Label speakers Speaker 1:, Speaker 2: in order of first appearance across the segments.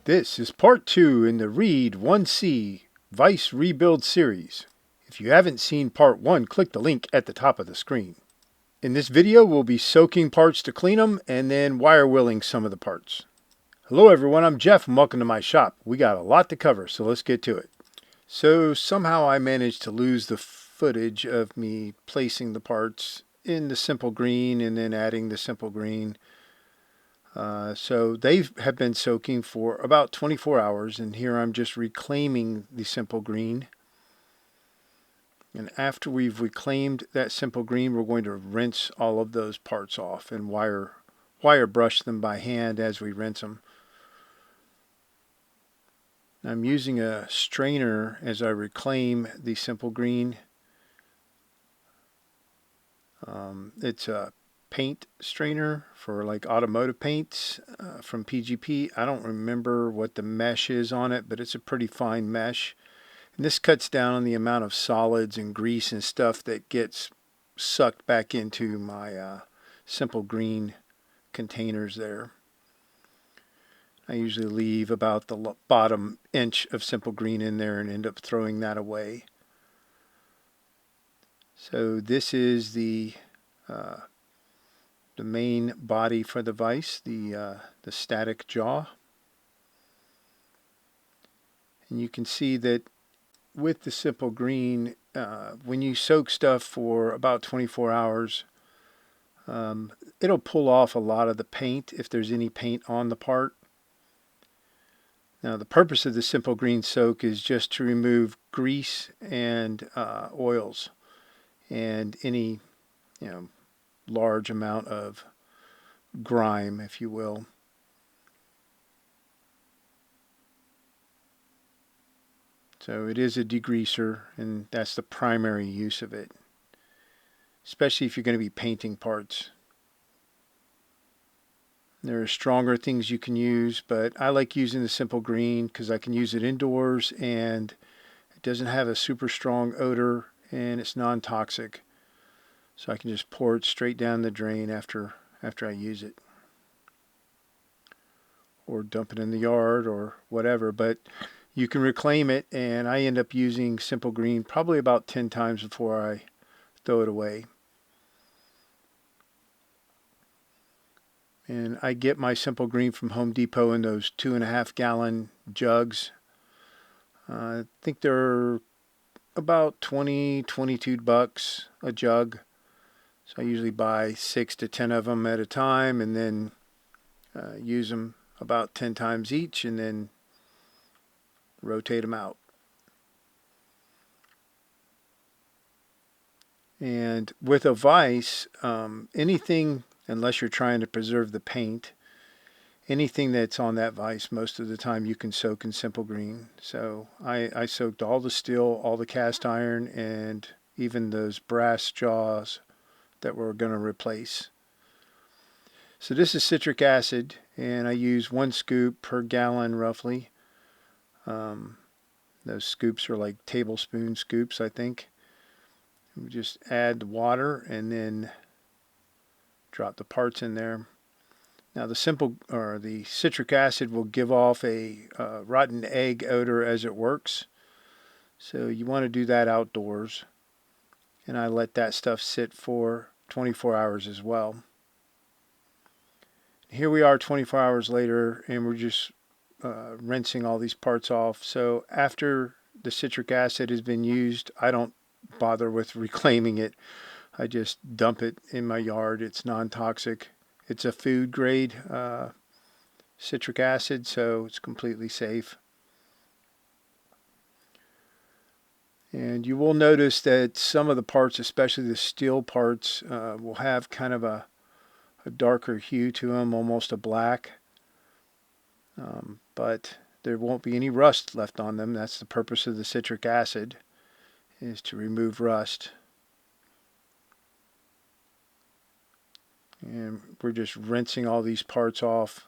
Speaker 1: This is part 2 in the Read 1C Vise Rebuild series. If you haven't seen part 1, click the link at the top of the screen. In this video, we'll be soaking parts to clean them and then wire willing some of the parts. Hello everyone, I'm Jeff and welcome to my shop. We got a lot to cover, so let's get to it. So somehow I managed to lose the footage of me placing the parts in the simple green and then adding the simple green. So they have been soaking for about 24 hours, and here I'm just reclaiming the simple green. And after we've reclaimed that simple green, we're going to rinse all of those parts off and wire brush them by hand as we rinse them. I'm using a strainer as I reclaim the simple green. It's a paint strainer for like automotive paints from PGP. I don't remember what the mesh is on it, but it's a pretty fine mesh. And this cuts down on the amount of solids and grease and stuff that gets sucked back into my simple green containers there. I usually leave about the bottom inch of simple green in there and end up throwing that away. So this is the main body for the vise, the static jaw. And you can see that with the simple green, when you soak stuff for about 24 hours, it'll pull off a lot of the paint if there's any paint on the part. Now the purpose of the simple green soak is just to remove grease and oils and any large amount of grime, if you will. So it is a degreaser, and that's the primary use of it, especially if you're going to be painting parts. There are stronger things you can use, but I like using the simple green because I can use it indoors and it doesn't have a super strong odor and it's non-toxic. So I can just pour it straight down the drain after I use it. Or dump it in the yard or whatever. But you can reclaim it, and I end up using simple green probably about 10 times before I throw it away. And I get my simple green from Home Depot in those 2.5 gallon jugs. I think they're about 22 bucks a jug. So I usually buy 6 to 10 of them at a time and then use them about 10 times each and then rotate them out. And with a vise, anything, unless you're trying to preserve the paint, anything that's on that vise most of the time you can soak in simple green. So I soaked all the steel, all the cast iron, and even those brass jaws that we're going to replace. So this is citric acid, and I use 1 scoop per gallon roughly. Those scoops are like tablespoon scoops, I think. We just add the water and then drop the parts in there. Now the citric acid will give off a rotten egg odor as it works. So you want to do that outdoors. And I let that stuff sit for 24 hours as well. Here we are 24 hours later, and we're just rinsing all these parts off. So after the citric acid has been used, I don't bother with reclaiming it. I just dump it in my yard. It's non-toxic. It's a food grade citric acid, so it's completely safe. And you will notice that some of the parts, especially the steel parts, will have kind of a darker hue to them, almost a black. But there won't be any rust left on them. That's the purpose of the citric acid, is to remove rust. And we're just rinsing all these parts off.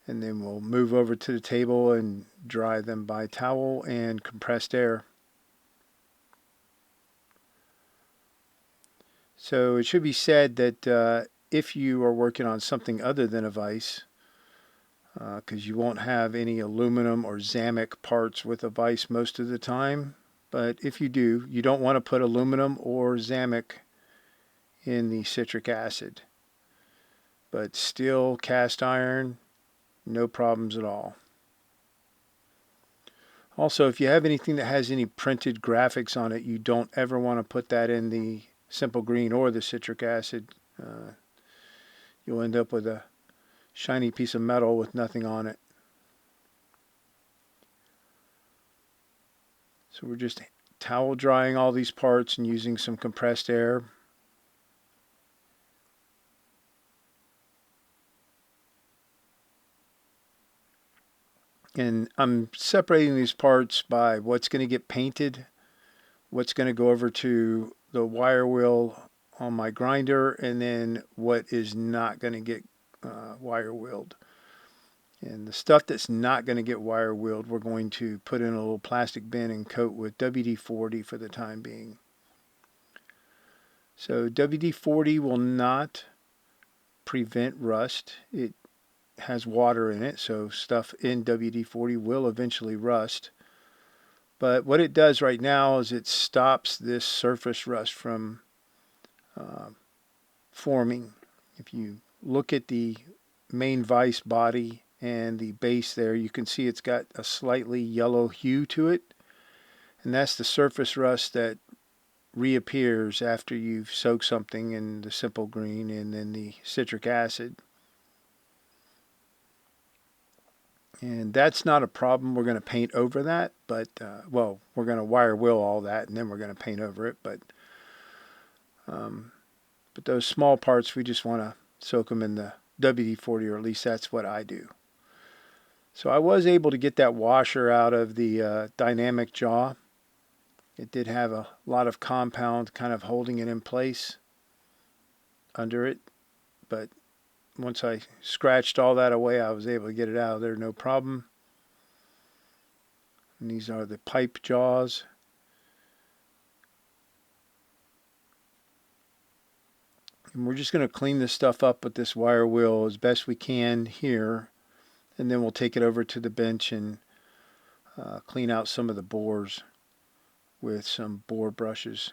Speaker 1: And then we'll move over to the table and dry them by towel and compressed air. So it should be said that if you are working on something other than a vise, because you won't have any aluminum or Xamic parts with a vise most of the time. But if you do, you don't want to put aluminum or Xamic in the citric acid. But steel, cast iron, no problems at all. Also, if you have anything that has any printed graphics on it, you don't ever want to put that in the simple green or the citric acid. You'll end up with a shiny piece of metal with nothing on it. So we're just towel drying all these parts and using some compressed air. And I'm separating these parts by what's going to get painted, what's going to go over to the wire wheel on my grinder, and then what is not going to get wire wheeled. And the stuff that's not going to get wire wheeled, we're going to put in a little plastic bin and coat with WD-40 for the time being. So WD-40 will not prevent rust. It has water in it, so stuff in WD-40 will eventually rust. But what it does right now is it stops this surface rust from forming. If you look at the main vise body and the base there, you can see it's got a slightly yellow hue to it, and that's the surface rust that reappears after you've soaked something in the simple green and then the citric acid. And that's not a problem. We're going to paint over that, but well, we're going to wire wheel all that and then we're going to paint over it. But those small parts, we just want to soak them in the WD-40, or at least that's what I do. So I was able to get that washer out of the dynamic jaw. It did have a lot of compound kind of holding it in place under it, but once I scratched all that away, I was able to get it out of there, no problem. And these are the pipe jaws. And we're just going to clean this stuff up with this wire wheel as best we can here. And then we'll take it over to the bench and clean out some of the bores with some bore brushes.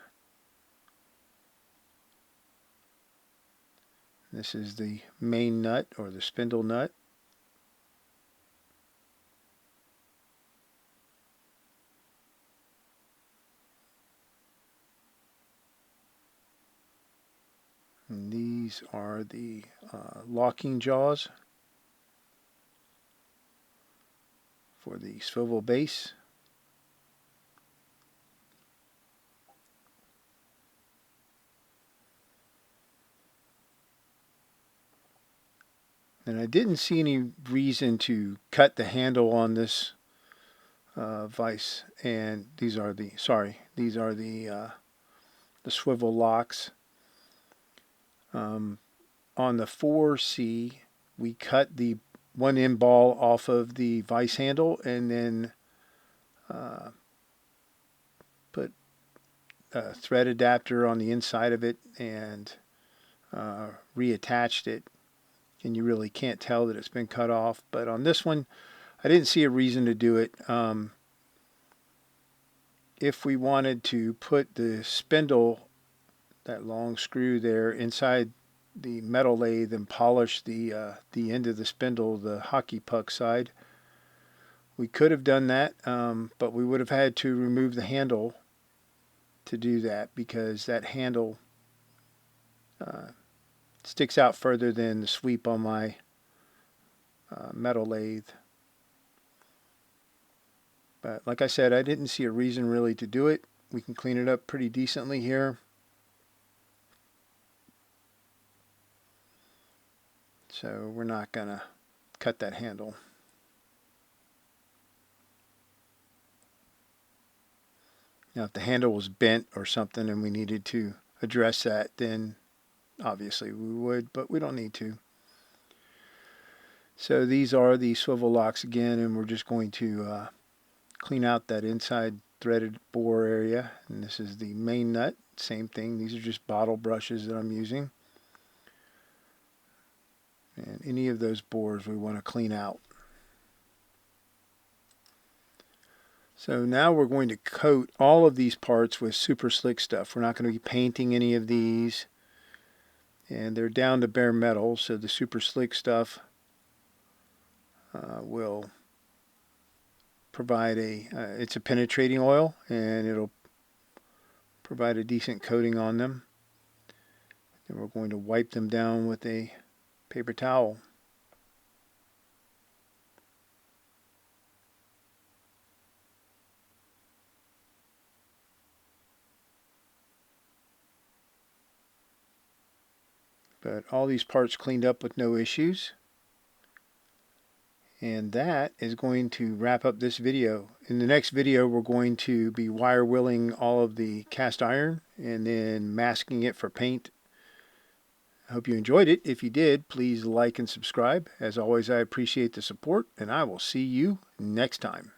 Speaker 1: This is the main nut, or the spindle nut. And these are the locking jaws for the swivel base. And I didn't see any reason to cut the handle on this vise. And these are the swivel locks. On the 4C, we cut the one end ball off of the vise handle and then put a thread adapter on the inside of it and reattached it. And you really can't tell that it's been cut off. But on this one, I didn't see a reason to do it. If we wanted to put the spindle, that long screw there, inside the metal lathe and polish the end of the spindle, the hockey puck side, we could have done that, but we would have had to remove the handle to do that, because that handle sticks out further than the sweep on my metal lathe. But like I said, I didn't see a reason really to do it. We can clean it up pretty decently here. So we're not going to cut that handle. Now if the handle was bent or something and we needed to address that, then obviously we would, but we don't need to. So these are the swivel locks again, and we're just going to clean out that inside threaded bore area. And this is the main nut, same thing. These are just bottle brushes that I'm using. And any of those bores we want to clean out. So now we're going to coat all of these parts with super slick stuff. We're not going to be painting any of these. And they're down to bare metal, so the super slick stuff will provide it's a penetrating oil, and it'll provide a decent coating on them. Then we're going to wipe them down with a paper towel. But all these parts cleaned up with no issues. And that is going to wrap up this video. In the next video, we're going to be wire willing all of the cast iron and then masking it for paint. I hope you enjoyed it. If you did, please like and subscribe. As always, I appreciate the support, and I will see you next time.